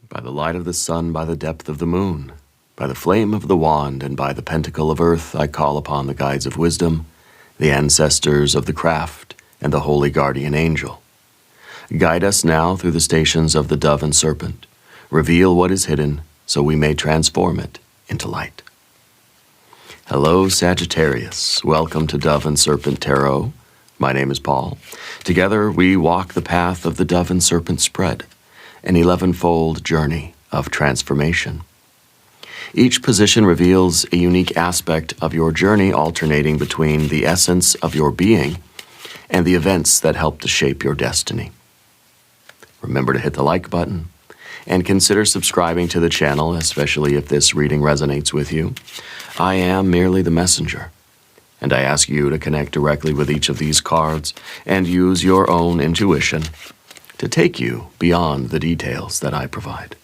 By the light of the sun, by the depth of the moon, by the flame of the wand, and by the pentacle of earth, I call upon the guides of wisdom, the ancestors of the craft, and the holy guardian angel. Guide us now through the stations of the dove and serpent. Reveal what is hidden, so we may transform it into light. Hello, Sagittarius. Welcome to Dove and Serpent Tarot. My name is Paul. Together we walk the path of the dove and serpent spread, an 11-fold journey of transformation. Each position reveals a unique aspect of your journey, alternating between the essence of your being and the events that help to shape your destiny. Remember to hit the like button and consider subscribing to the channel, especially if this reading resonates with you. I am merely the messenger, and I ask you to connect directly with each of these cards and use your own intuition to take you beyond the details that I provide.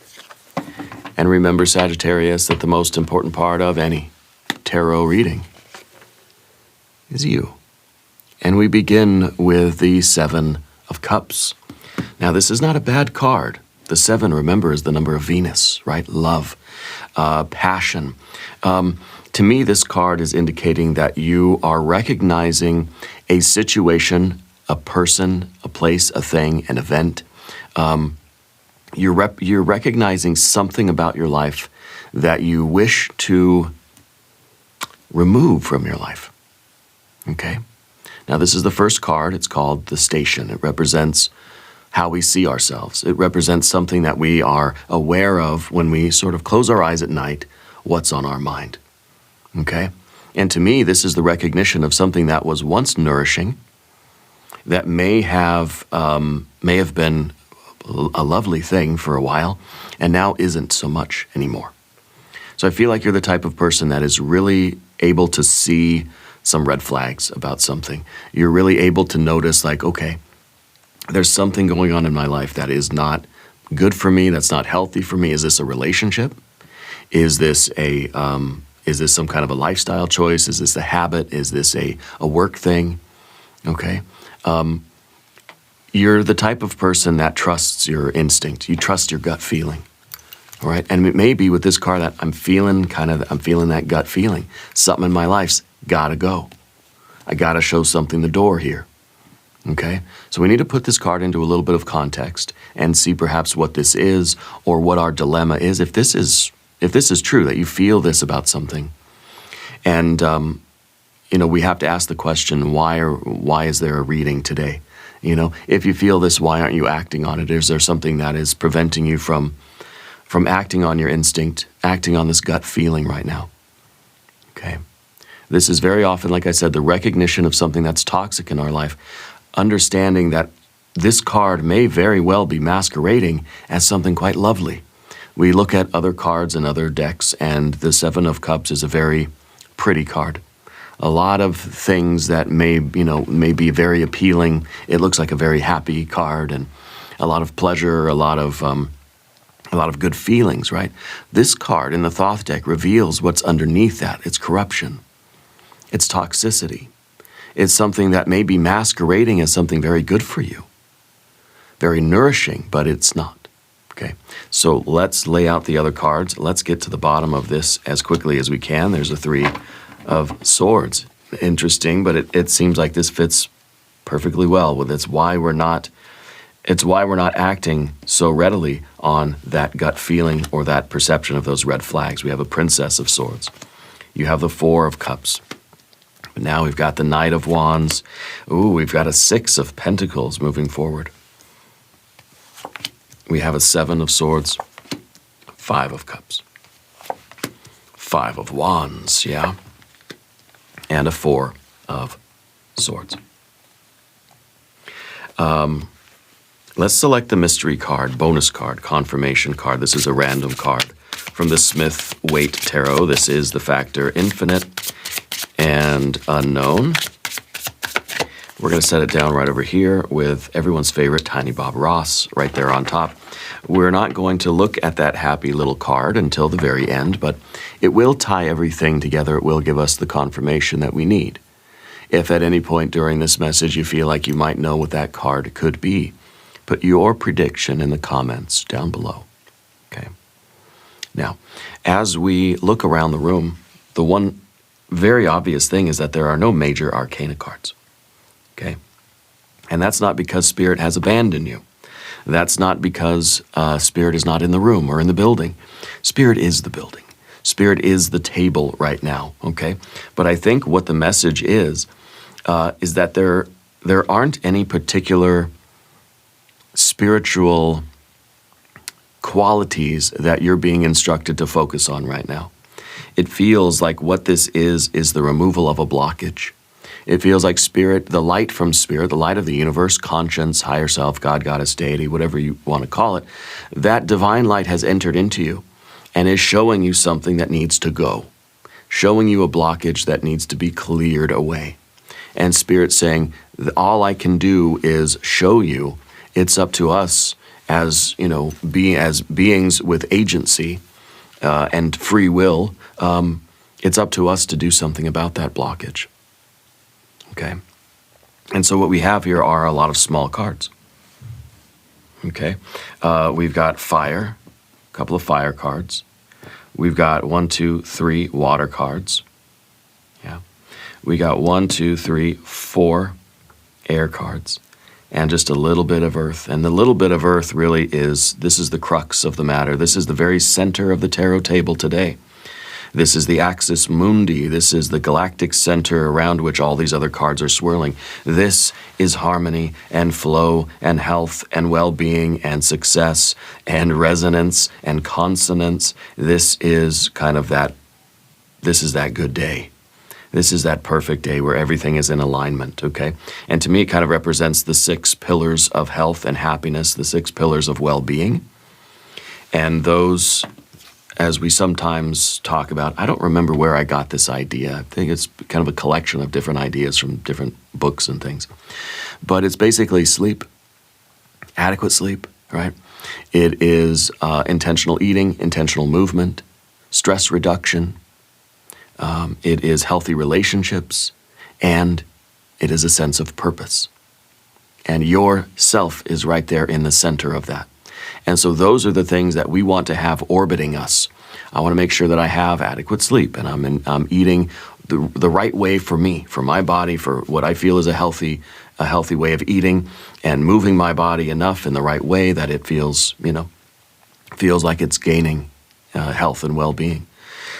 And remember, Sagittarius, that the most important part of any tarot reading is you. And we begin with the Seven of Cups. Now, this is not a bad card. The 7, remember, is the number of Venus, right? Love, passion. To me, this card is indicating that you are recognizing a situation, a person, a place, a thing, an event. You're recognizing something about your life that you wish to remove from your life. Okay? Now, this is the first card. It's called the Station. It represents how we see ourselves. It represents something that we are aware of when we sort of close our eyes at night, what's on our mind. Okay? And to me, this is the recognition of something that was once nourishing, that may have been a lovely thing for a while, and now isn't so much anymore. So I feel like you're the type of person that is really able to see some red flags about something. You're really able to notice, like, okay, there's something going on in my life that is not good for me, that's not healthy for me. Is this a relationship? Is this some kind of a lifestyle choice? Is this a habit? Is this a work thing? Okay. You're the type of person that trusts your instinct. You trust your gut feeling. All right. And it may be with this card that I'm feeling that gut feeling. Something in my life's gotta go. I gotta show something the door here. Okay. So we need to put this card into a little bit of context and see perhaps what this is or what our dilemma is. If this is true, that you feel this about something, and we have to ask the question, why is there a reading today? If you feel this, why aren't you acting on it? Is there something that is preventing you from acting on your instinct, acting on this gut feeling right now? Okay. This is very often, like I said, the recognition of something that's toxic in our life, understanding that this card may very well be masquerading as something quite lovely. We look at other cards and other decks, and the 7 of Cups is a very pretty card. A lot of things that may be very appealing. It looks like a very happy card, and a lot of pleasure, a lot of good feelings, right? This card in the Thoth deck reveals what's underneath that. It's corruption. It's toxicity. It's something that may be masquerading as something very good for you, very nourishing, but it's not. Okay, so let's lay out the other cards. Let's get to the bottom of this as quickly as we can. There's a 3 of Swords. Interesting, but it seems like this fits perfectly well with it's why we're not acting so readily on that gut feeling or that perception of those red flags. We have a Princess of Swords. You have the 4 of Cups. But now we've got the Knight of Wands. Ooh, we've got a 6 of Pentacles moving forward. We have a 7 of Swords, 5 of Cups, 5 of Wands, yeah, and a 4 of Swords. Let's select the mystery card, bonus card, confirmation card. This is a random card from the Smith-Waite Tarot. This is the factor infinite and unknown. We're going to set it down right over here with everyone's favorite Tiny Bob Ross right there on top. We're not going to look at that happy little card until the very end, but it will tie everything together. It will give us the confirmation that we need. If at any point during this message you feel like you might know what that card could be, put your prediction in the comments down below. Okay. Now, as we look around the room, the one very obvious thing is that there are no major arcana cards, okay? And that's not because Spirit has abandoned you. That's not because Spirit is not in the room or in the building. Spirit is the building. Spirit is the table right now, okay? But I think what the message is that there aren't any particular spiritual qualities that you're being instructed to focus on right now. It feels like what this is the removal of a blockage. It feels like Spirit, the light from Spirit, the light of the universe, conscience, higher self, God, Goddess, deity, whatever you want to call it, that divine light has entered into you and is showing you something that needs to go, showing you a blockage that needs to be cleared away. And Spirit saying, all I can do is show you. It's up to us as, as beings with agency and free will. It's up to us to do something about that blockage. Okay? And so what we have here are a lot of small cards. Okay? We've got fire, a couple of fire cards. We've got 1, 2, 3 water cards. Yeah. We got 1, 2, 3, 4 air cards. And just a little bit of earth. And the little bit of earth really this is the crux of the matter. This is the very center of the tarot table today. This is the axis mundi. This is the galactic center around which all these other cards are swirling. This is harmony and flow and health and well-being and success and resonance and consonance. This is kind of that good day. This is that perfect day where everything is in alignment, okay? And to me, it kind of represents the 6 pillars of health and happiness, the 6 pillars of well-being. And those, as we sometimes talk about, I don't remember where I got this idea. I think it's kind of a collection of different ideas from different books and things. But it's basically sleep, adequate sleep, right? It is intentional eating, intentional movement, stress reduction. It is healthy relationships, and it is a sense of purpose. And your self is right there in the center of that. And so those are the things that we want to have orbiting us. I want to make sure that I have adequate sleep, and I'm eating the right way for me, for my body, for what I feel is a healthy way of eating, and moving my body enough in the right way that it feels like it's gaining health and well-being.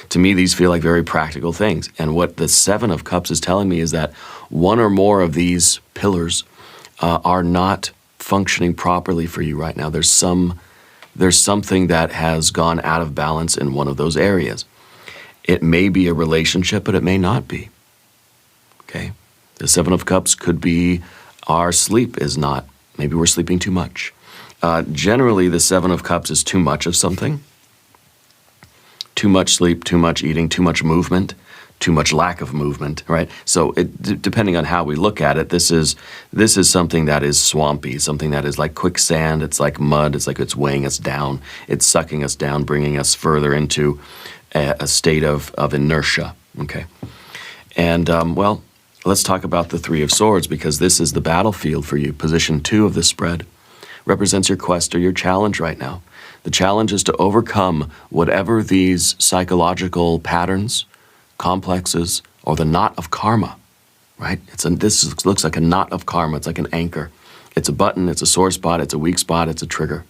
To me, these feel like very practical things. And what the 7 of Cups is telling me is that one or more of these pillars are not functioning properly for you right now. There's something that has gone out of balance in one of those areas. It may be a relationship, but it may not be. Okay? The 7 of Cups could be our sleep is not. Maybe we're sleeping too much. Generally, the 7 of Cups is too much of something. Too much sleep, too much eating, too much movement, too much lack of movement, right? So depending on how we look at it, this is something that is swampy, something that is like quicksand, it's like mud, it's like it's weighing us down, it's sucking us down, bringing us further into a state of inertia, okay? And, well, let's talk about the 3 of Swords, because this is the battlefield for you. Position 2 of the spread represents your quest or your challenge right now. The challenge is to overcome whatever these psychological patterns, complexes, or the knot of karma, right? This looks like a knot of karma. It's like an anchor. It's a button, it's a sore spot, it's a weak spot, it's a trigger.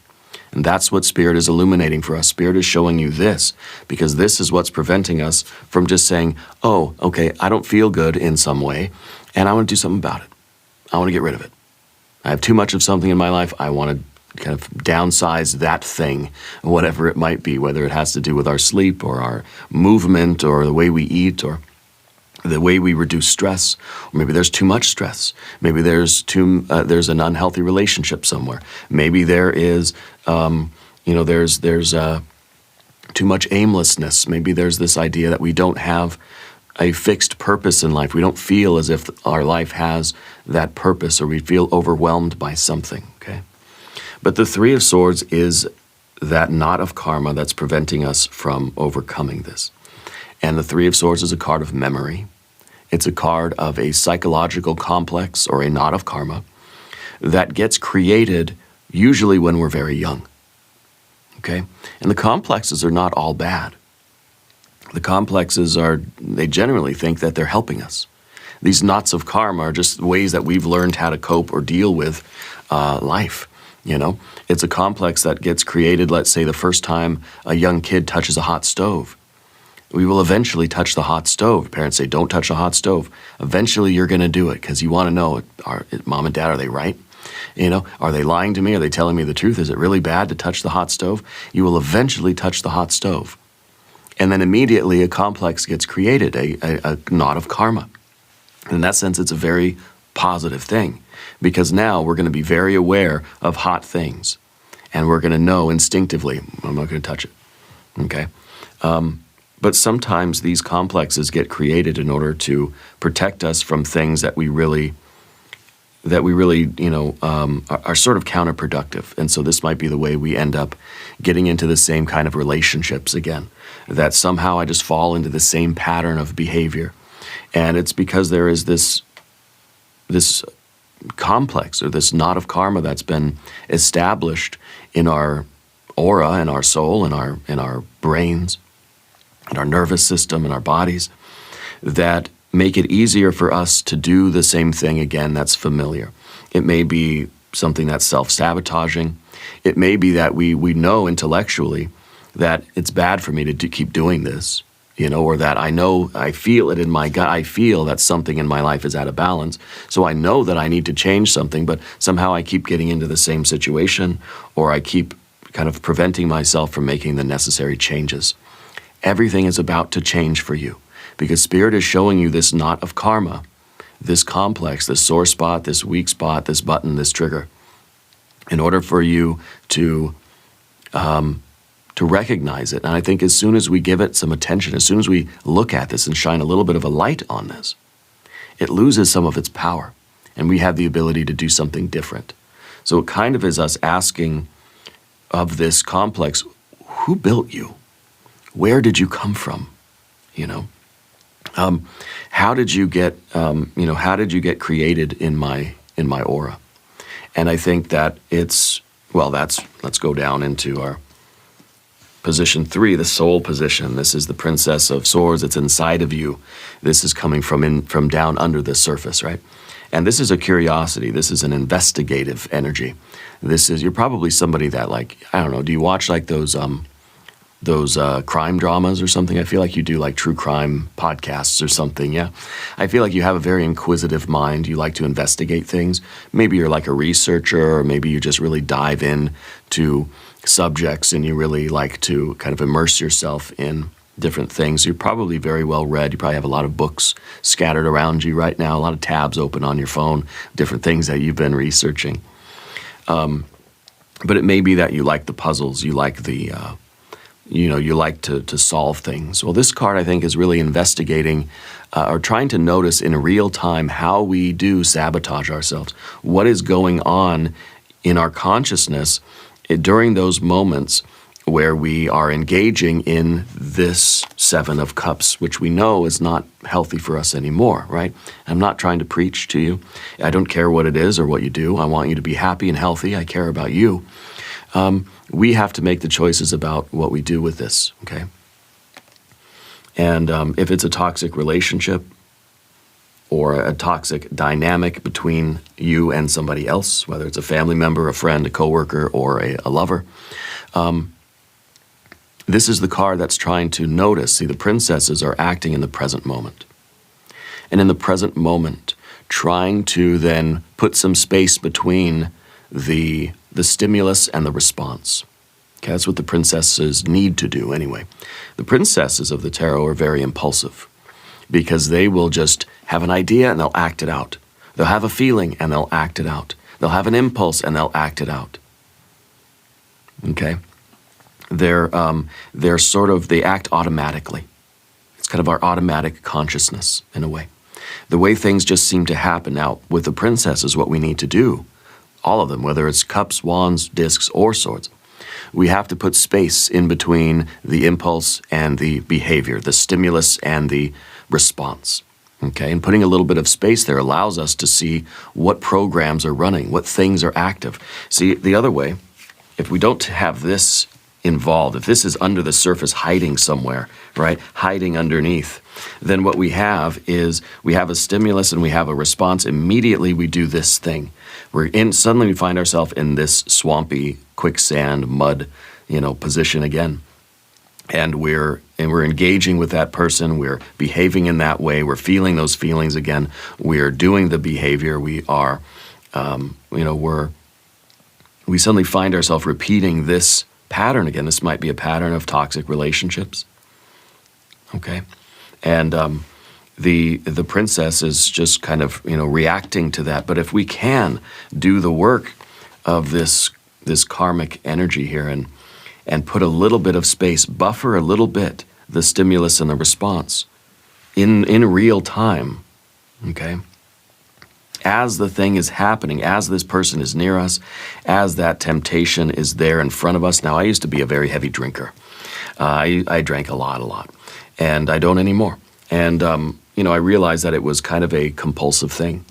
And that's what Spirit is illuminating for us. Spirit is showing you this, because this is what's preventing us from just saying, oh, okay, I don't feel good in some way, and I want to do something about it. I want to get rid of it. I have too much of something in my life. I want to kind of downsize that thing, whatever it might be, whether it has to do with our sleep or our movement or the way we eat or the way we reduce stress. Or maybe there's too much stress. Maybe there's an unhealthy relationship somewhere. Maybe there is, there's too much aimlessness. Maybe there's this idea that we don't have a fixed purpose in life. We don't feel as if our life has that purpose, or we feel overwhelmed by something, okay? But the 3 of Swords is that knot of karma that's preventing us from overcoming this. And the 3 of Swords is a card of memory. It's a card of a psychological complex or a knot of karma that gets created usually when we're very young. okay? And the complexes are not all bad. The complexes they generally think that they're helping us. These knots of karma are just ways that we've learned how to cope or deal with life, you know? It's a complex that gets created, let's say, the first time a young kid touches a hot stove. We will eventually touch the hot stove. Parents say, don't touch a hot stove. Eventually you're going to do it because you want to know, mom and dad, are they right? You know, are they lying to me? Are they telling me the truth? Is it really bad to touch the hot stove? You will eventually touch the hot stove. And then immediately a complex gets created, a knot of karma. In that sense, it's a very positive thing because now we're going to be very aware of hot things and we're going to know instinctively, I'm not going to touch it, okay? But sometimes these complexes get created in order to protect us from things that we really, you know, are sort of counterproductive. And so this might be the way we end up getting into the same kind of relationships again, that somehow I just fall into the same pattern of behavior. And it's because there is this complex or this knot of karma that's been established in our aura, in our soul, in our brains, in our nervous system, in our bodies, that make it easier for us to do the same thing again that's familiar. It may be something that's self-sabotaging. It may be that we know intellectually that it's bad for me to keep doing this, you know, or that I feel it in my gut. I feel that something in my life is out of balance. So I know that I need to change something, but somehow I keep getting into the same situation, or I keep kind of preventing myself from making the necessary changes. Everything is about to change for you because Spirit is showing you this knot of karma, this complex, this sore spot, this weak spot, this button, this trigger, in order for you to recognize it. And I think as soon as we give it some attention, as soon as we look at this and shine a little bit of a light on this, it loses some of its power and we have the ability to do something different. So it kind of is us asking of this complex, who built you? Where did you come from? You know, how did you get, how did you get created in my aura? And I think that let's go down into our position 3, the soul position. This is the Princess of Swords. It's inside of you. This is coming from down under the surface, right? And this is a curiosity. This is an investigative energy. You're probably somebody that, like, I don't know, do you watch like those crime dramas or something? I feel like you do like true crime podcasts or something, yeah? I feel like you have a very inquisitive mind. You like to investigate things. Maybe you're like a researcher, or maybe you just really dive in to subjects and you really like to kind of immerse yourself in different things. You're probably very well read. You probably have a lot of books scattered around you right now, a lot of tabs open on your phone, different things that you've been researching. But it may be that you like the puzzles, you like the you like to solve things. Well, this card, I think, is really investigating or trying to notice in real time how we do sabotage ourselves. What is going on in our consciousness during those moments where we are engaging in this 7 of Cups, which we know is not healthy for us anymore, right? I'm not trying to preach to you. I don't care what it is or what you do. I want you to be happy and healthy. I care about you. We have to make the choices about what we do with this, okay? And if it's a toxic relationship or a toxic dynamic between you and somebody else, whether it's a family member, a friend, a coworker, or a lover, this is the card that's trying to notice. See, the princesses are acting in the present moment. And in the present moment, trying to then put some space between the stimulus and the response. Okay, that's what the princesses need to do anyway. The princesses of the tarot are very impulsive because they will just have an idea and they'll act it out. They'll have a feeling and they'll act it out. They'll have an impulse and they'll act it out. Okay? They act automatically. It's kind of our automatic consciousness in a way. The way things just seem to happen. Now, with the princesses, what we need to do, all of them, whether it's cups, wands, discs, or swords, we have to put space in between the impulse and the behavior, the stimulus and the response. Okay, and putting a little bit of space there allows us to see what programs are running, what things are active. See, the other way, if we don't have this involved, if this is under the surface hiding somewhere, right, hiding underneath, then what we have is we have a stimulus and we have a response. Immediately we do this thing. Suddenly we find ourselves in this swampy, quicksand, mud, position again. And we're engaging with that person. We're behaving in that way. We're feeling those feelings again. We're doing the behavior. We are, we suddenly find ourselves repeating this pattern again. This might be a pattern of toxic relationships. Okay, and the princess is just kind of reacting to that. But if we can do the work of this karmic energy here and put a little bit of space, buffer a little bit the stimulus and the response in real time, okay? As the thing is happening, as this person is near us, as that temptation is there in front of us. Now, I used to be a very heavy drinker. I drank a lot, and I don't anymore. And, I realized that it was kind of a compulsive thing.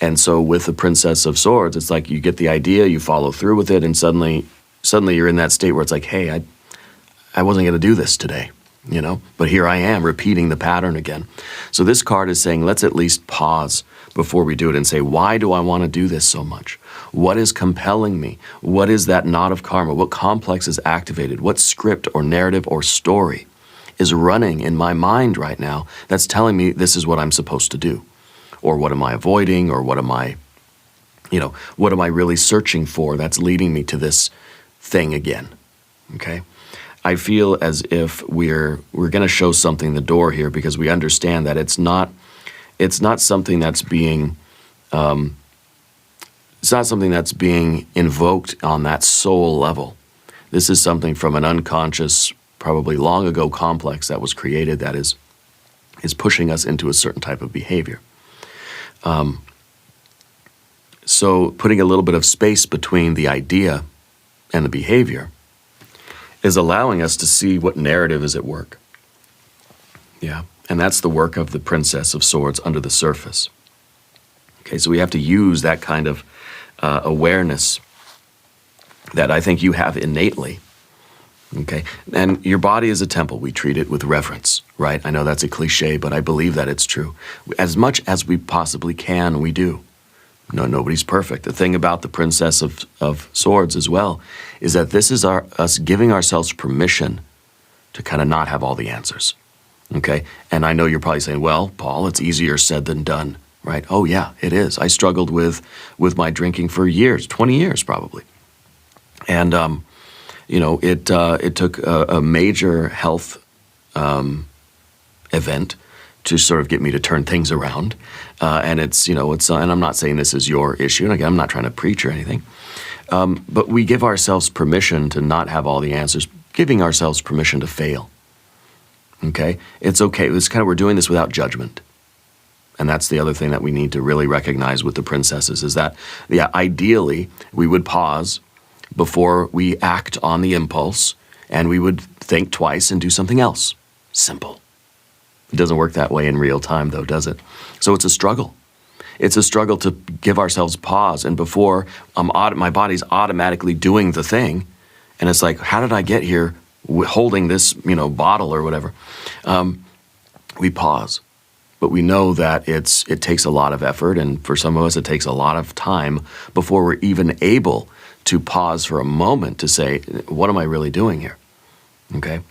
And so with the Princess of Swords, it's like you get the idea, you follow through with it, and suddenly you're in that state where it's like, hey, I wasn't going to do this today, but here I am repeating the pattern again. So this card is saying, let's at least pause before we do it and say, why do I want to do this so much? What is compelling me? What is that knot of karma? What complex is activated? What script or narrative or story is running in my mind right now that's telling me this is what I'm supposed to do? Or what am I avoiding? Or what am I really searching for that's leading me to this thing again? Okay? I feel as if we're going to show something the door here, because we understand that it's not something that's being invoked on that soul level. This is something from an unconscious, probably long ago complex that was created that is pushing us into a certain type of behavior. So putting a little bit of space between the idea and the behavior is allowing us to see what narrative is at work. Yeah, and that's the work of the Princess of Swords under the surface. Okay, so we have to use that kind of awareness that I think you have innately. Okay, and your body is a temple. We treat it with reverence, right? I know that's a cliche, but I believe that it's true. As much as we possibly can, we do. No, nobody's perfect. The thing about the Princess of Swords as well is that this is us giving ourselves permission to kind of not have all the answers, okay? And I know you're probably saying, well, Paul, it's easier said than done, right? Oh, yeah, it is. I struggled with my drinking for years, 20 years probably. And, it took a major health event to sort of get me to turn things around. And and I'm not saying this is your issue. And again, I'm not trying to preach or anything. But we give ourselves permission to not have all the answers, giving ourselves permission to fail. Okay? It's okay. We're doing this without judgment. And that's the other thing that we need to really recognize with the princesses is that, yeah, ideally, we would pause before we act on the impulse, and we would think twice and do something else. Simple. It doesn't work that way in real time, though, does it? So it's a struggle. It's a struggle to give ourselves pause, and before my body's automatically doing the thing, and it's like, how did I get here holding this, bottle or whatever? We pause. But we know that it takes a lot of effort, and for some of us, it takes a lot of time before we're even able to pause for a moment to say, what am I really doing here? Okay?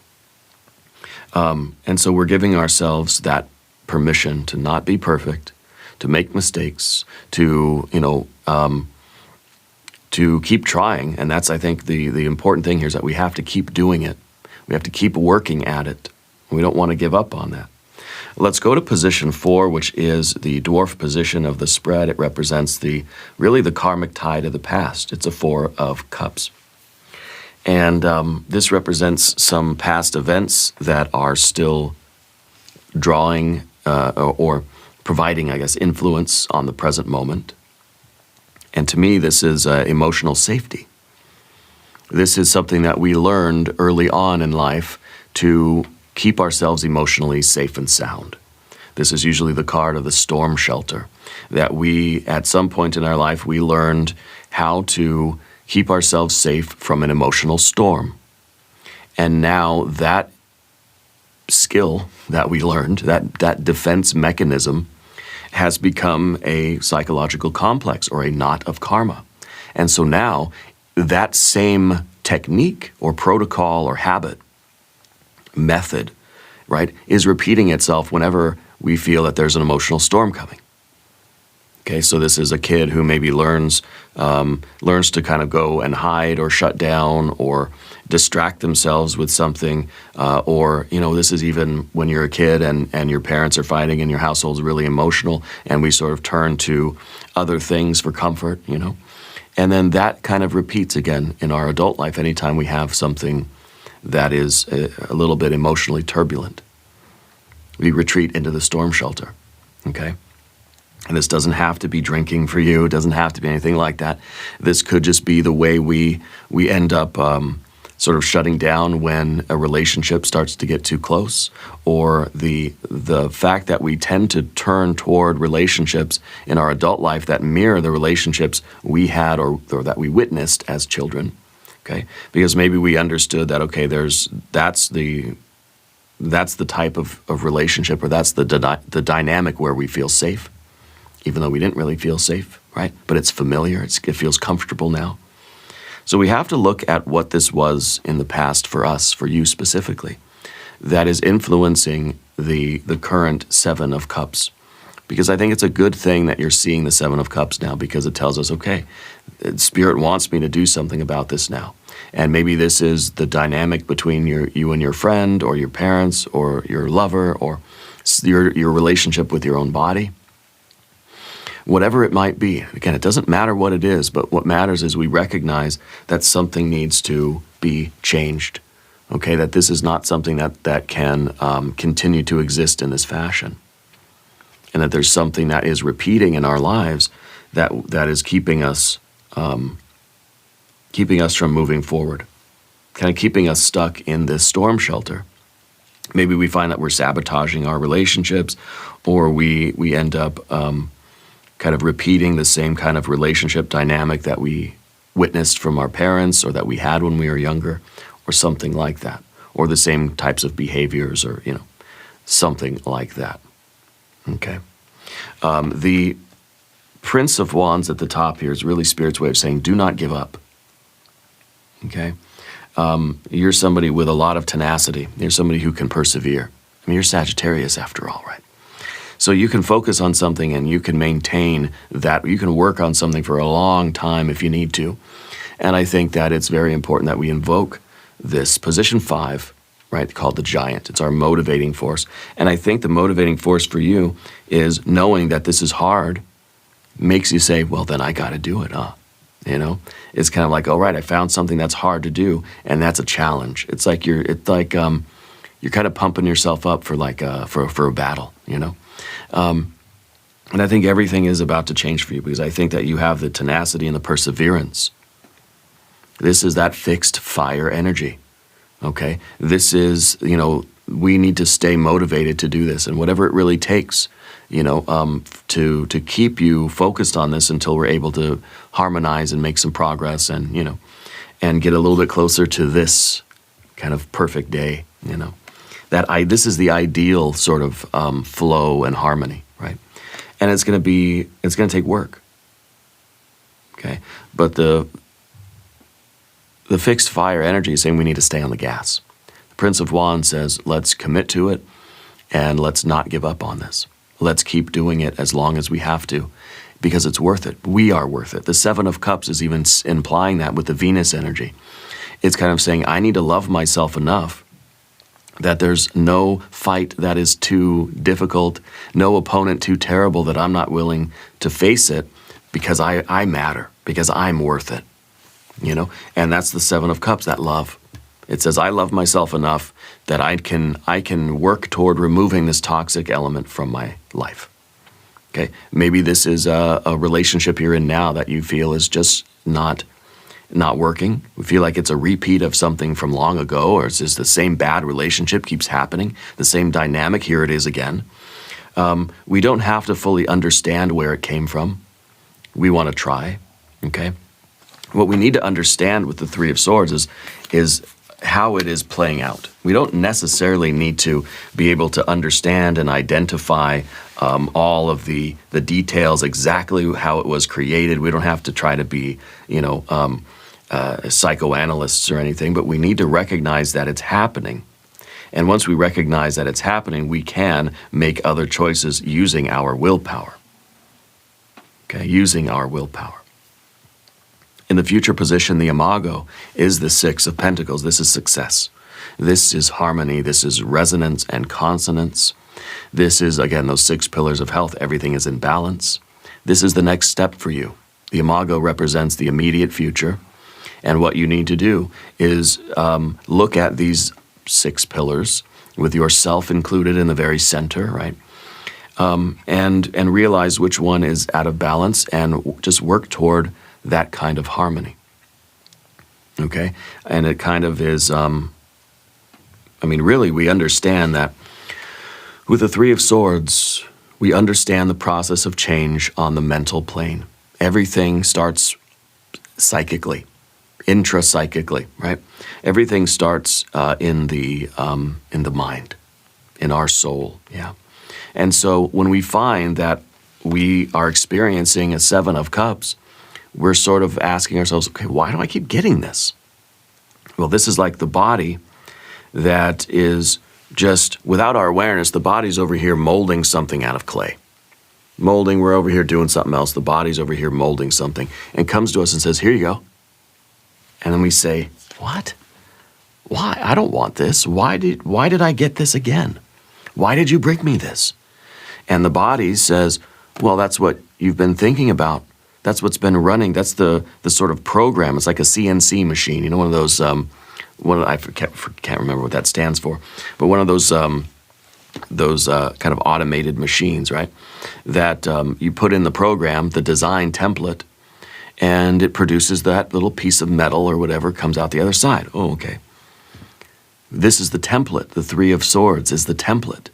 And so we're giving ourselves that permission to not be perfect, to make mistakes, to keep trying. And that's, I think, the important thing here is that we have to keep doing it. We have to keep working at it. We don't want to give up on that. Let's go to position 4, which is the dwarf position of the spread. It represents really the karmic tide of the past. It's a 4 of cups. And this represents some past events that are still drawing or providing, I guess, influence on the present moment. And to me, this is emotional safety. This is something that we learned early on in life to keep ourselves emotionally safe and sound. This is usually the card of the storm shelter, that we, at some point in our life, we learned how to keep ourselves safe from an emotional storm. And now that skill that we learned, that defense mechanism, has become a psychological complex or a knot of karma. And so now that same technique or protocol or habit, method, right, is repeating itself whenever we feel that there's an emotional storm coming. Okay, so this is a kid who maybe learns to kind of go and hide or shut down or distract themselves with something, or, you know, this is even when you're a kid and your parents are fighting and your household's really emotional, and we sort of turn to other things for comfort, you know. And then that kind of repeats again in our adult life anytime we have something that is a little bit emotionally turbulent. We retreat into the storm shelter, okay? And this doesn't have to be drinking for you. It doesn't have to be anything like that. This could just be the way we end up sort of shutting down when a relationship starts to get too close, or the fact that we tend to turn toward relationships in our adult life that mirror the relationships we had or that we witnessed as children. Okay, because maybe we understood that, okay, that's the type of relationship, or that's the dynamic where we feel safe, even though we didn't really feel safe, right? But it's familiar, it feels comfortable now. So we have to look at what this was in the past for us, for you specifically, that is influencing the current Seven of Cups. Because I think it's a good thing that you're seeing the Seven of Cups now, because it tells us, okay, Spirit wants me to do something about this now. And maybe this is the dynamic between you and your friend, or your parents, or your lover, or your relationship with your own body. Whatever it might be. Again, it doesn't matter what it is, but what matters is we recognize that something needs to be changed. Okay, that this is not something that can continue to exist in this fashion. And that there's something that is repeating in our lives that is keeping us from moving forward, kind of keeping us stuck in this storm shelter. Maybe we find that we're sabotaging our relationships, or we end up kind of repeating the same kind of relationship dynamic that we witnessed from our parents, or that we had when we were younger, or something like that, or the same types of behaviors, or, you know, something like that. Okay. The Prince of Wands at the top here is really Spirit's way of saying, do not give up. Okay? You're somebody with a lot of tenacity. You're somebody who can persevere. I mean, you're Sagittarius after all, right? So you can focus on something and you can maintain that. You can work on something for a long time if you need to. And I think that it's very important that we invoke this position 5, right, called the Giant. It's our motivating force. And I think the motivating force for you is knowing that this is hard makes you say, well, then I got to do it, huh? You know, it's kind of like, all right, I found something that's hard to do, and that's a challenge. It's like you're kind of pumping yourself up for for a battle, you know. And I think everything is about to change for you, because I think that you have the tenacity and the perseverance. This is that fixed fire energy. Okay, this is, you know, we need to stay motivated to do this, and whatever it really takes, you know, to keep you focused on this until we're able to harmonize and make some progress, and, you know, and get a little bit closer to this kind of perfect day, you know. This is the ideal sort of flow and harmony, right? And it's going to take work. Okay, but the fixed fire energy is saying we need to stay on the gas. The Prince of Wands says, let's commit to it, and let's not give up on this. Let's keep doing it as long as we have to, because it's worth it. We are worth it. The Seven of Cups is even implying that with the Venus energy. It's kind of saying, I need to love myself enough that there's no fight that is too difficult, no opponent too terrible that I'm not willing to face it, because I matter, because I'm worth it. You know, and that's the Seven of Cups, that love. It says, I love myself enough that I can work toward removing this toxic element from my life. Okay, maybe this is a relationship you're in now that you feel is just not working. We feel like it's a repeat of something from long ago, or it's just the same bad relationship keeps happening, the same dynamic, here it is again. We don't have to fully understand where it came from. We want to try, okay? What we need to understand with the Three of Swords is how it is playing out. We don't necessarily need to be able to understand and identify all of the details, exactly how it was created. We don't have to try to be, psychoanalysts or anything, but we need to recognize that it's happening. And once we recognize that it's happening, we can make other choices using our willpower. Okay, using our willpower. In the future position, the imago is the Six of Pentacles. This is success. This is harmony. This is resonance and consonance. This is, again, those 6 pillars of health. Everything is in balance. This is the next step for you. The imago represents the immediate future. And what you need to do is look at these 6 pillars with yourself included in the very center, right? And realize which one is out of balance and just work toward that kind of harmony. Okay? And it kind of is, really, we understand that with the Three of Swords, we understand the process of change on the mental plane. Everything starts psychically, intrapsychically, right? Everything starts in the mind, in our soul, yeah. And so when we find that we are experiencing a 7 of Cups, we're sort of asking ourselves, okay, why do I keep getting this? Well, this is like the body that is just, without our awareness, the body's over here molding something out of clay. Molding, we're over here doing something else. The body's over here molding something and comes to us and says, here you go. And then we say, what? Why? I don't want this. Why did I get this again? Why did you bring me this? And the body says, well, that's what you've been thinking about. That's what's been running. That's the sort of program. It's like a CNC machine. You know, one of those, I can't remember what that stands for, but one of those kind of automated machines, right? That you put in the program, the design template, and it produces that little piece of metal or whatever comes out the other side. Oh, okay. This is the template. The Three of Swords is the template.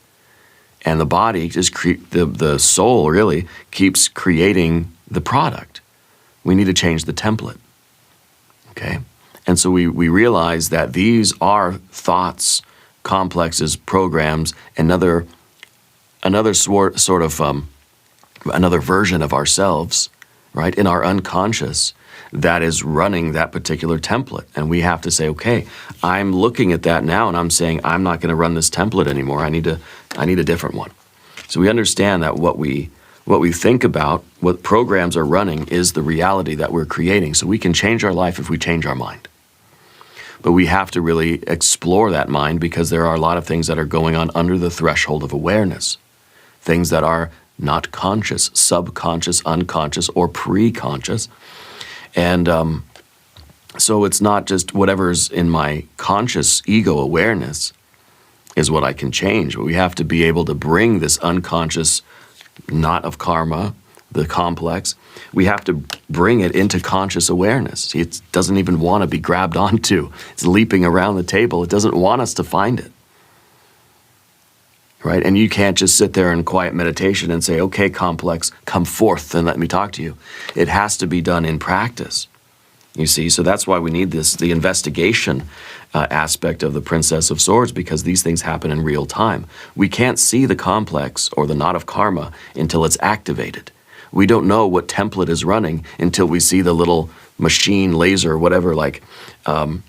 And the body, the soul really keeps creating the product. We need to change the template, okay? And so we realize that these are thoughts, complexes, programs, another version of ourselves, right, in our unconscious that is running that particular template. And we have to say, okay, I'm looking at that now and I'm saying, I'm not going to run this template anymore. I need a different one. So we understand that what we think about, what programs are running, is the reality that we're creating. So we can change our life if we change our mind. But we have to really explore that mind because there are a lot of things that are going on under the threshold of awareness. Things that are not conscious, subconscious, unconscious, or pre-conscious. And so it's not just whatever's in my conscious ego awareness is what I can change, but we have to be able to bring this unconscious knot of karma, the complex, we have to bring it into conscious awareness. See, it doesn't even want to be grabbed onto. It's leaping around the table. It doesn't want us to find it. Right? And you can't just sit there in quiet meditation and say, okay, complex, come forth and let me talk to you. It has to be done in practice. You see, so that's why we need the investigation aspect of the Princess of Swords, because these things happen in real time. We can't see the complex or the knot of karma until it's activated. We don't know what template is running until we see the little machine, laser, or whatever, like, cutting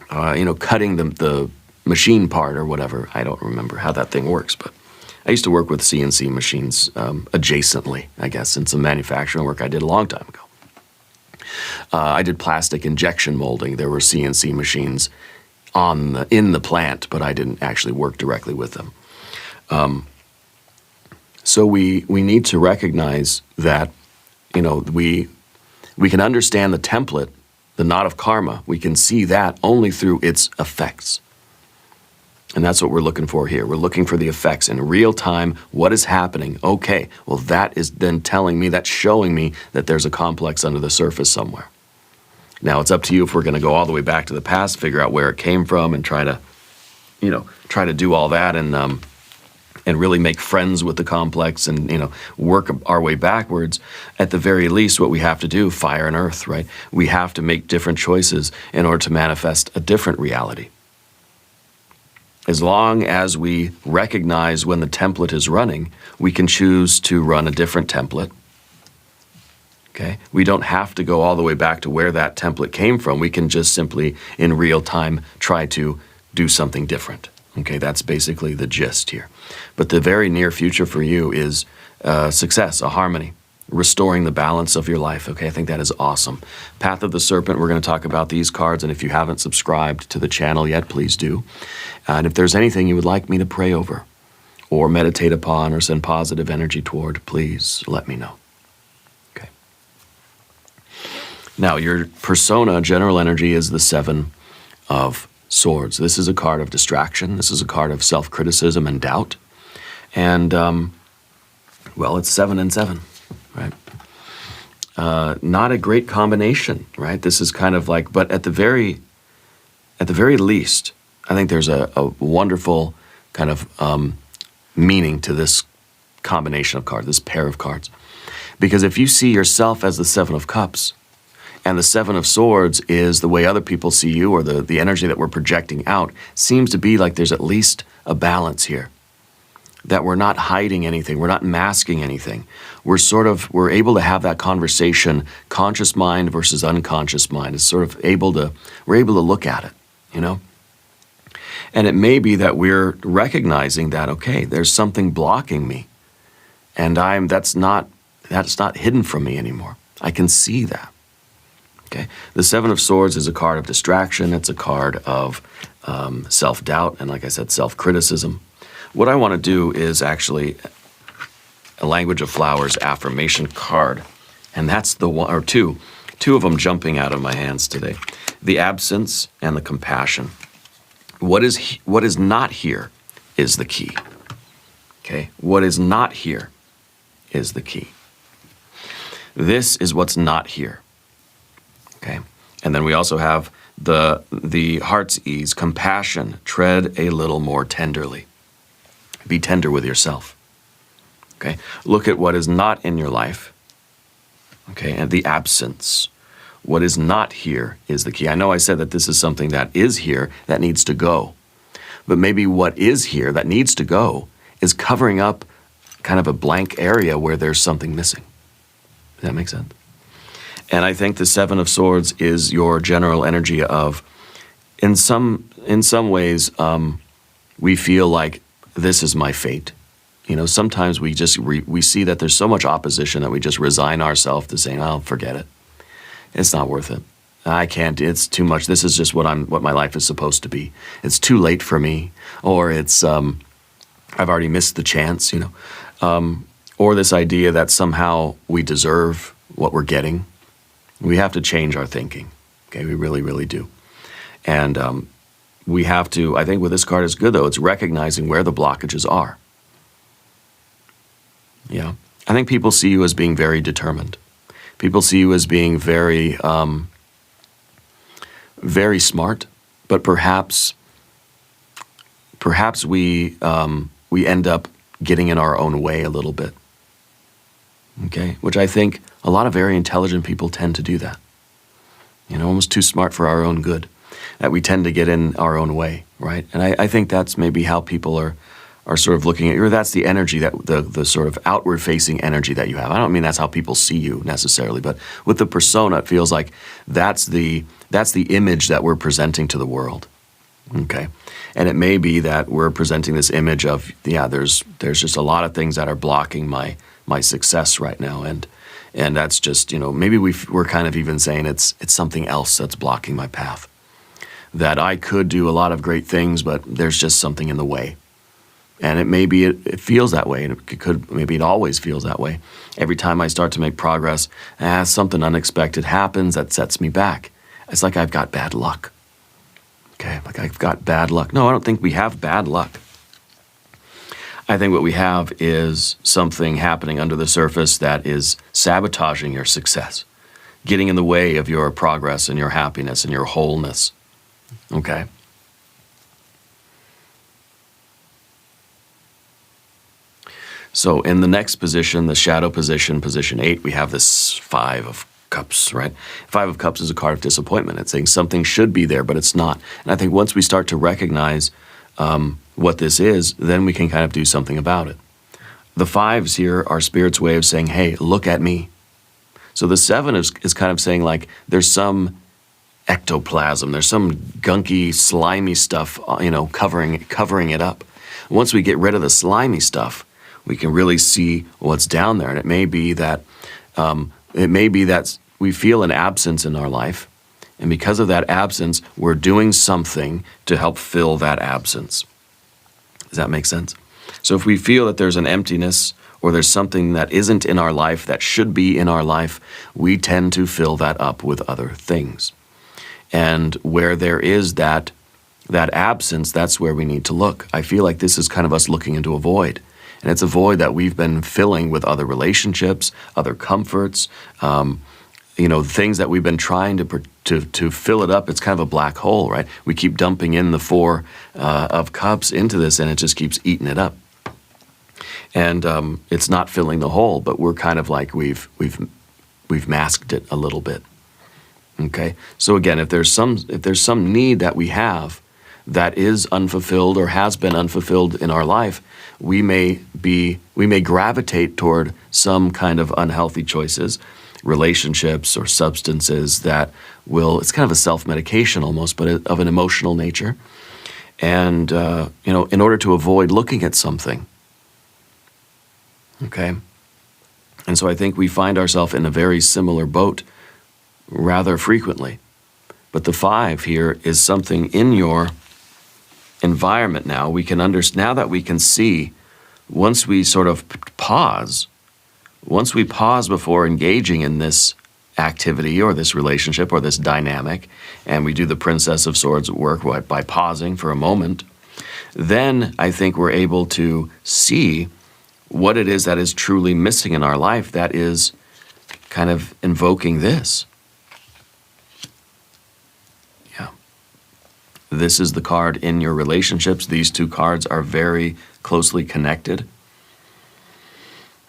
the machine part or whatever. I don't remember how that thing works, but I used to work with CNC machines adjacently, I guess, in some manufacturing work I did a long time ago. I did plastic injection molding. There were CNC machines in the plant, but I didn't actually work directly with them. So we need to recognize that, we can understand the template, the knot of karma. We can see that only through its effects. And that's what we're looking for here. We're looking for the effects in real time. What is happening? Okay, well, that is then telling me, that's showing me that there's a complex under the surface somewhere. Now, it's up to you if we're going to go all the way back to the past, figure out where it came from, and try to do all that and really make friends with the complex and, work our way backwards, at the very least, what we have to do, fire and earth, right? We have to make different choices in order to manifest a different reality. As long as we recognize when the template is running, we can choose to run a different template. Okay? We don't have to go all the way back to where that template came from. We can just simply, in real time, try to do something different. Okay, that's basically the gist here. But the very near future for you is success, a harmony, restoring the balance of your life. Okay, I think that is awesome. Path of the Serpent, we're going to talk about these cards, and if you haven't subscribed to the channel yet, please do. And if there's anything you would like me to pray over or meditate upon or send positive energy toward, please let me know. Okay. Now, your persona, general energy, is the Seven of Swords. This is a card of distraction. This is a card of self-criticism and doubt. And, well, it's 7 and 7, right? Not a great combination, right? This is kind of like, but at the very least, I think there's a wonderful kind of meaning to this combination of cards, this pair of cards. Because if you see yourself as the Seven of Cups, and the Seven of Swords is the way other people see you, or the energy that we're projecting out, seems to be like there's at least a balance here. That we're not hiding anything, we're not masking anything. We're able to have that conversation, conscious mind versus unconscious mind. It's sort of we're able to look at it, And it may be that we're recognizing that, okay, there's something blocking me. And that's not hidden from me anymore. I can see that. Okay. The Seven of Swords is a card of distraction. It's a card of self-doubt and, like I said, self-criticism. What I want to do is actually a Language of Flowers affirmation card, and that's the one, or two of them jumping out of my hands today. The absence and the compassion. What is not here is the key. Okay. What is not here is the key. This is what's not here. Okay, and then we also have the heart's ease, compassion, tread a little more tenderly. Be tender with yourself. Okay, look at what is not in your life. Okay, and the absence. What is not here is the key. I know I said that this is something that is here that needs to go, but maybe what is here that needs to go is covering up kind of a blank area where there's something missing. Does that make sense? And I think the Seven of Swords is your general energy of, in some ways, we feel like this is my fate. Sometimes we see that there's so much opposition that we just resign ourselves to saying, "Oh, forget it. It's not worth it. I can't. It's too much. This is just what my life is supposed to be. It's too late for me," or it's I've already missed the chance. Or this idea that somehow we deserve what we're getting. We have to change our thinking. Okay, we really, really do. And we have to, I think what this card is good though, it's recognizing where the blockages are. Yeah. I think people see you as being very determined. People see you as being very, very smart, but perhaps we end up getting in our own way a little bit. Okay, which I think a lot of very intelligent people tend to do that. Almost too smart for our own good, that we tend to get in our own way, right? And I think that's maybe how people are sort of looking at you, or that's the energy, that the sort of outward-facing energy that you have. I don't mean that's how people see you necessarily, but with the persona, it feels like that's the image that we're presenting to the world. Okay, and it may be that we're presenting this image of, there's just a lot of things that are blocking my success right now, and that's just, maybe we're kind of even saying it's something else that's blocking my path. That I could do a lot of great things, but there's just something in the way. And it feels that way, and maybe it always feels that way. Every time I start to make progress, something unexpected happens that sets me back. It's like I've got bad luck. Okay, like I've got bad luck. No, I don't think we have bad luck. I think what we have is something happening under the surface that is sabotaging your success, getting in the way of your progress and your happiness and your wholeness. Okay? So in the next position, the shadow position, position 8, we have this 5 of Cups, right? 5 of Cups is a card of disappointment. It's saying something should be there, but it's not. And I think once we start to recognize what this is, then we can kind of do something about it. The 5s here are Spirit's way of saying, hey, look at me. So the 7 is kind of saying, like, there's some ectoplasm, there's some gunky, slimy stuff, covering it up. Once we get rid of the slimy stuff, we can really see what's down there. And it may be that we feel an absence in our life, and because of that absence, we're doing something to help fill that absence. Does that make sense? So if we feel that there's an emptiness or there's something that isn't in our life that should be in our life, we tend to fill that up with other things. And where there is that absence, that's where we need to look. I feel like this is kind of us looking into a void. And it's a void that we've been filling with other relationships, other comforts, things that we've been trying to fill it up. It's kind of a black hole, right? We keep dumping in the 4 of Cups into this, and it just keeps eating it up. And it's not filling the hole, but we're kind of like we've masked it a little bit. Okay. So again, if there's some need that we have that is unfulfilled or has been unfulfilled in our life, we may gravitate toward some kind of unhealthy choices, relationships or substances that it's kind of a self-medication almost, but of an emotional nature. And, in order to avoid looking at something. Okay. And so I think we find ourselves in a very similar boat rather frequently. But the 5 here is something in your environment now. We can now that we can see, once we sort of pause before engaging in this activity or this relationship or this dynamic, and we do the Princess of Swords work by pausing for a moment, then I think we're able to see what it is that is truly missing in our life that is kind of invoking this. This is the card in your relationships. These 2 cards are very closely connected.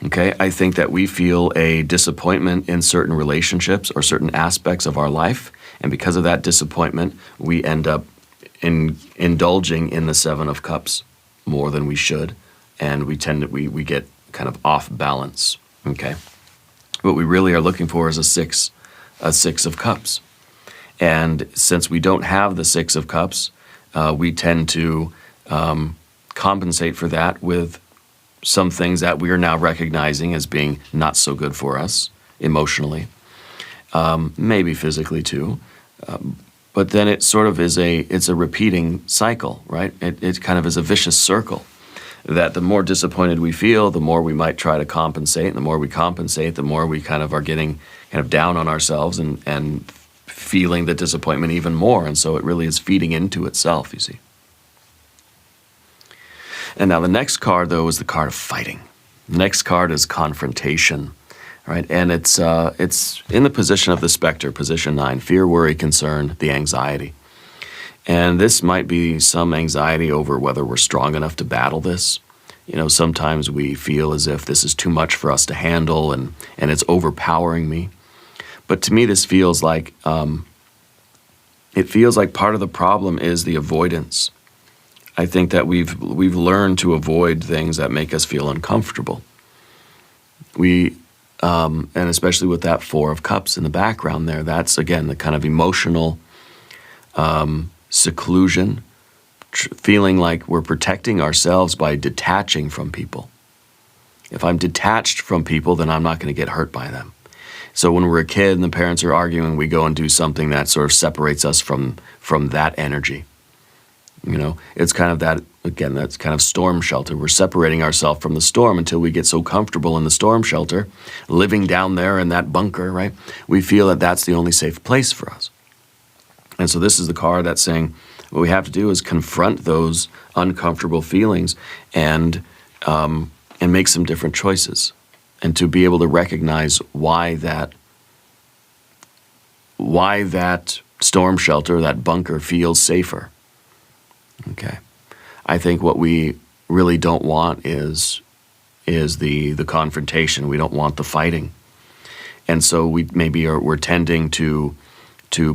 Okay, I think that we feel a disappointment in certain relationships or certain aspects of our life, and because of that disappointment, we end up indulging in the 7 of Cups more than we should, and we get kind of off balance. Okay, what we really are looking for is a 6 of Cups. And since we don't have the 6 of Cups, we tend to compensate for that with some things that we are now recognizing as being not so good for us emotionally, maybe physically too. But then it sort of it's a repeating cycle, right? It kind of is a vicious circle, that the more disappointed we feel, the more we might try to compensate. And the more we compensate, the more we kind of are getting kind of down on ourselves and feeling the disappointment even more. And so it really is feeding into itself, you see. And now the next card, though, is the card of fighting. The next card is Confrontation, right? And it's in the position of the Spectre, position 9, fear, worry, concern, the anxiety. And this might be some anxiety over whether we're strong enough to battle this. Sometimes we feel as if this is too much for us to handle and it's overpowering me. But to me, this feels like part of the problem is the avoidance. I think that we've learned to avoid things that make us feel uncomfortable. And especially with that 4 of Cups in the background there, that's again the kind of emotional seclusion, feeling like we're protecting ourselves by detaching from people. If I'm detached from people, then I'm not going to get hurt by them. So when we're a kid and the parents are arguing, we go and do something that sort of separates us from that energy. It's kind of that, again, that's kind of storm shelter. We're separating ourselves from the storm until we get so comfortable in the storm shelter, living down there in that bunker, right? We feel that that's the only safe place for us. And so this is the card that's saying what we have to do is confront those uncomfortable feelings and make some different choices. And to be able to recognize why that storm shelter, that bunker feels safer. Okay. I think what we really don't want is is the confrontation. We don't want the fighting. And so we're tending to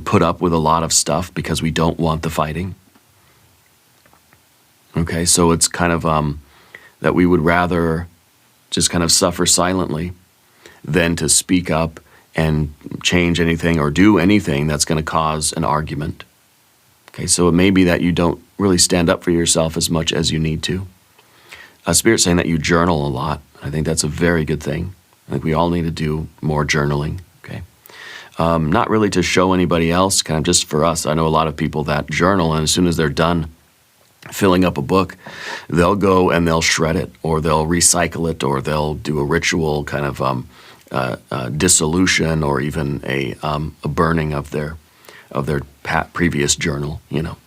put up with a lot of stuff because we don't want the fighting. Okay, so it's kind of that we would rather just kind of suffer silently than to speak up and change anything or do anything that's going to cause an argument. Okay, so it may be that you don't really stand up for yourself as much as you need to. Spirit's saying that you journal a lot. I think that's a very good thing. I think we all need to do more journaling, okay? Not really to show anybody else, kind of just for us. I know a lot of people that journal, and as soon as they're done filling up a book, they'll go and they'll shred it, or they'll recycle it, or they'll do a ritual kind of dissolution, or even a burning of their previous journal, you know.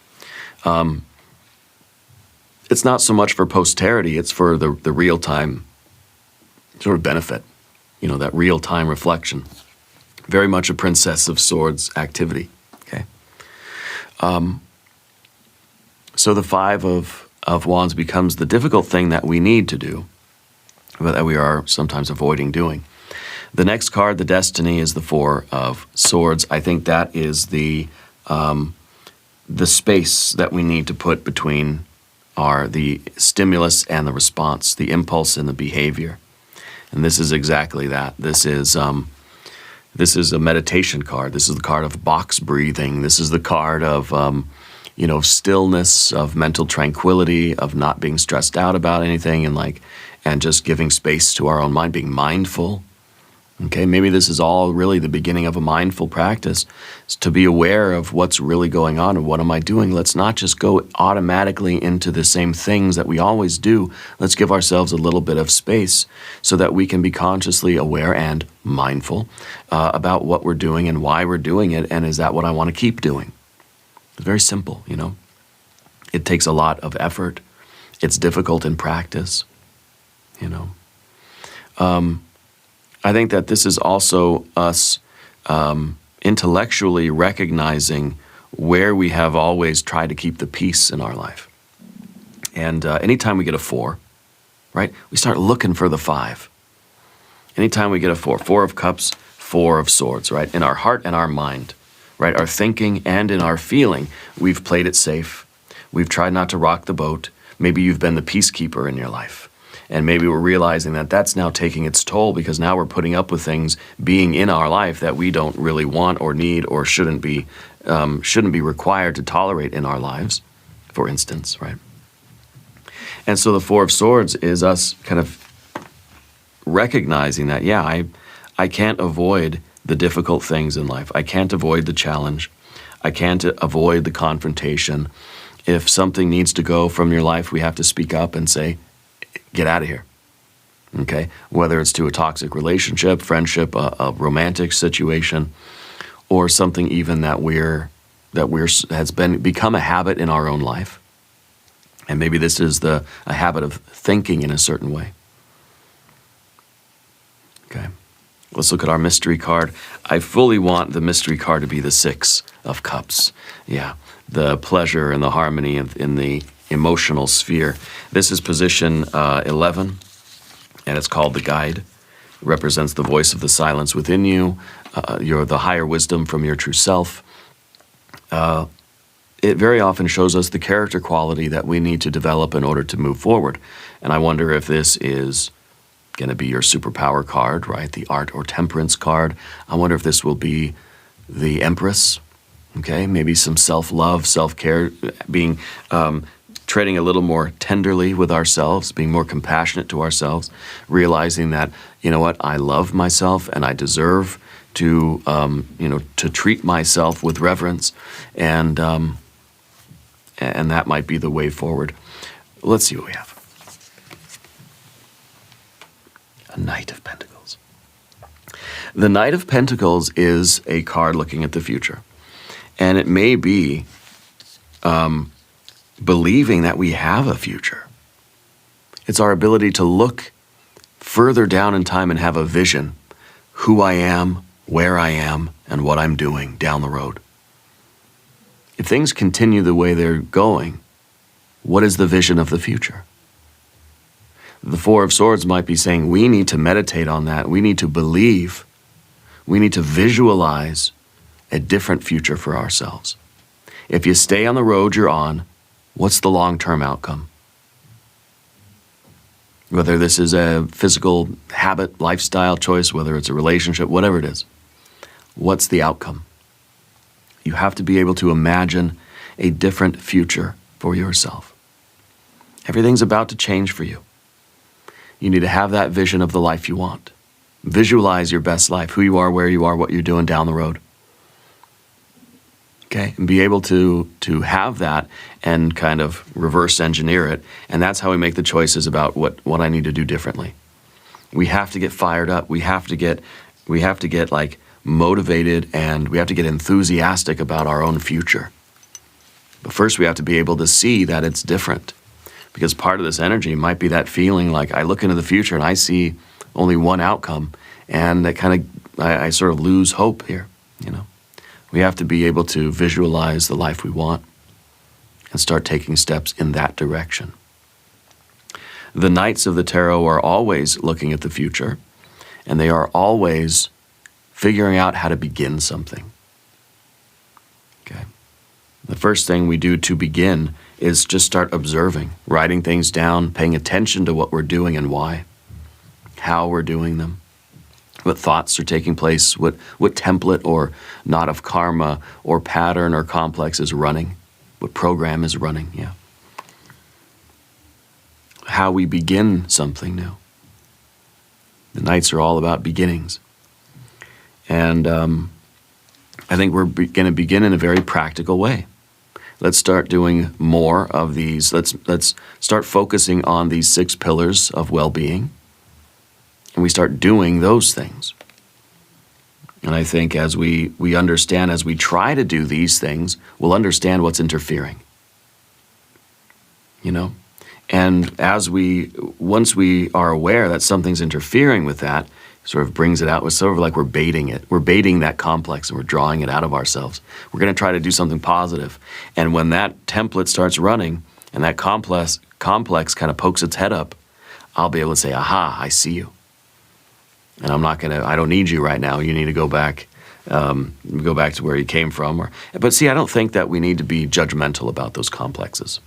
It's not so much for posterity, it's for the real-time sort of benefit, you know, that real-time reflection. Very much a Princess of Swords activity, okay? So the Five of Wands becomes the difficult thing that we need to do, but that we are sometimes avoiding doing. The next card, the Destiny, is the Four of Swords. I think that is the space that we need to put between the stimulus and the response, the impulse and the behavior. And this is exactly that. This is a meditation card. This is the card of box breathing. This is the card of stillness, of mental tranquility, of not being stressed out about anything, and just giving space to our own mind, being mindful. Okay, maybe this is all really the beginning of a mindful practice, is to be aware of what's really going on and what am I doing. Let's not just go automatically into the same things that we always do. Let's give ourselves a little bit of space so that we can be consciously aware and mindful about what we're doing and why we're doing it, and is that what I want to keep doing? It's very simple, you know. It takes a lot of effort. It's difficult in practice, you know. I think that this is also us intellectually recognizing where we have always tried to keep the peace in our life. And anytime we get a 4, right, we start looking for the 5. Anytime we get a 4 of Cups, 4 of Swords, right, in our heart and our mind, right, our thinking and in our feeling, we've played it safe. We've tried not to rock the boat. Maybe you've been the peacekeeper in your life. And maybe we're realizing that that's now taking its toll, because now we're putting up with things being in our life that we don't really want or need or shouldn't be required to tolerate in our lives, for instance, right? And so the 4 of Swords is us kind of recognizing that, yeah, I can't avoid the difficult things in life. I can't avoid the challenge. I can't avoid the confrontation. If something needs to go from your life, we have to speak up and say, get out of here, okay? Whether it's to a toxic relationship, friendship, a romantic situation, or something even that has become a habit in our own life. And maybe this is a habit of thinking in a certain way. Okay, let's look at our mystery card. I fully want the mystery card to be the 6 of Cups. Yeah, the pleasure and the harmony in the emotional sphere. This is position 11, and it's called the Guide. It represents the voice of the silence within you, the higher wisdom from your true self. It very often shows us the character quality that we need to develop in order to move forward. And I wonder if this is going to be your superpower card, right? The Art or Temperance card. I wonder if this will be the Empress, okay? Maybe some self-love, self-care, being treading a little more tenderly with ourselves, being more compassionate to ourselves, realizing that, you know what, I love myself and I deserve to, to treat myself with reverence, and that might be the way forward. Let's see what we have. A Knight of Pentacles. The Knight of Pentacles is a card looking at the future, and it may be believing that we have a future. It's our ability to look further down in time and have a vision, who I am, where I am, and what I'm doing down the road. If things continue the way they're going, what is the vision of the future? The Four of Swords might be saying we need to meditate on that. We need to believe. We need to visualize a different future for ourselves. If you stay on the road you're on, what's the long-term outcome? Whether this is a physical habit, lifestyle choice, whether it's a relationship, whatever it is, what's the outcome? You have to be able to imagine a different future for yourself. Everything's about to change for you. You need to have that vision of the life you want. Visualize your best life, who you are, where you are, what you're doing down the road. Okay, and be able to have that and kind of reverse engineer it. And that's how we make the choices about what I need to do differently. We have to get fired up. We have to get like motivated, and we have to get enthusiastic about our own future. But first we have to be able to see that it's different. Because part of this energy might be that feeling like I look into the future and I see only one outcome, and that kind of, I sort of lose hope here, you know. We have to be able to visualize the life we want and start taking steps in that direction. The Knights of the Tarot are always looking at the future, and they are always figuring out how to begin something. Okay. The first thing we do to begin is just start observing, writing things down, paying attention to what we're doing and why, how we're doing them, what thoughts are taking place, what template or knot of karma or pattern or complex is running, what program is running, yeah. How we begin something new. The Knights are all about beginnings. And I think we're going to begin in a very practical way. Let's start doing more of these. Let's start focusing on these 6 pillars of well-being. And we start doing those things. And I think as we understand, as we try to do these things, we'll understand what's interfering. You know? And once we are aware that something's interfering with that, sort of brings it out. It's sort of like we're baiting it. We're baiting that complex and we're drawing it out of ourselves. We're going to try to do something positive. And when that template starts running and that complex kind of pokes its head up, I'll be able to say, aha, I see you. And I don't need you right now. You need to go back to where you came from. But see, I don't think that we need to be judgmental about those complexes.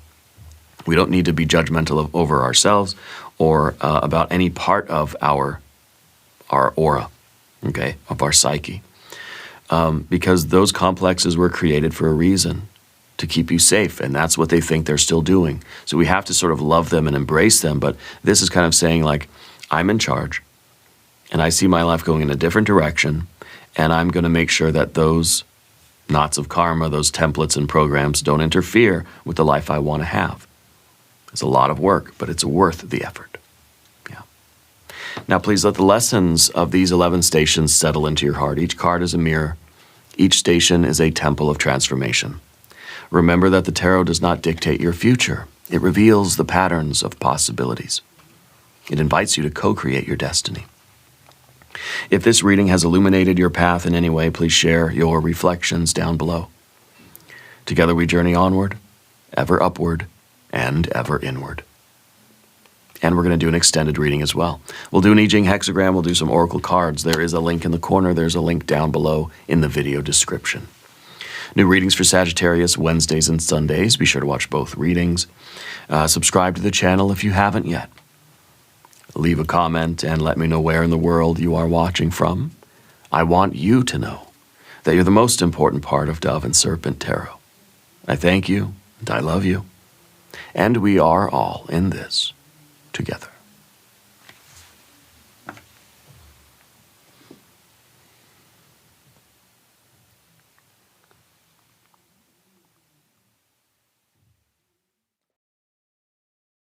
We don't need to be judgmental over ourselves or about any part of our aura, okay, of our psyche. Because those complexes were created for a reason, to keep you safe, and that's what they think they're still doing. So we have to sort of love them and embrace them, but this is kind of saying like, I'm in charge, and I see my life going in a different direction, and I'm going to make sure that those knots of karma, those templates and programs don't interfere with the life I want to have. It's a lot of work, but it's worth the effort. Yeah. Now, please let the lessons of these 11 stations settle into your heart. Each card is a mirror. Each station is a temple of transformation. Remember that the tarot does not dictate your future. It reveals the patterns of possibilities. It invites you to co-create your destiny. If this reading has illuminated your path in any way, please share your reflections down below. Together we journey onward, ever upward, and ever inward. And we're going to do an extended reading as well. We'll do an I Ching hexagram, we'll do some oracle cards. There is a link in the corner, there's a link down below in the video description. New readings for Sagittarius, Wednesdays and Sundays. Be sure to watch both readings. Subscribe to the channel if you haven't yet. Leave a comment and let me know where in the world you are watching from. I want you to know that you're the most important part of Dove and Serpent Tarot. I thank you and I love you. And we are all in this together.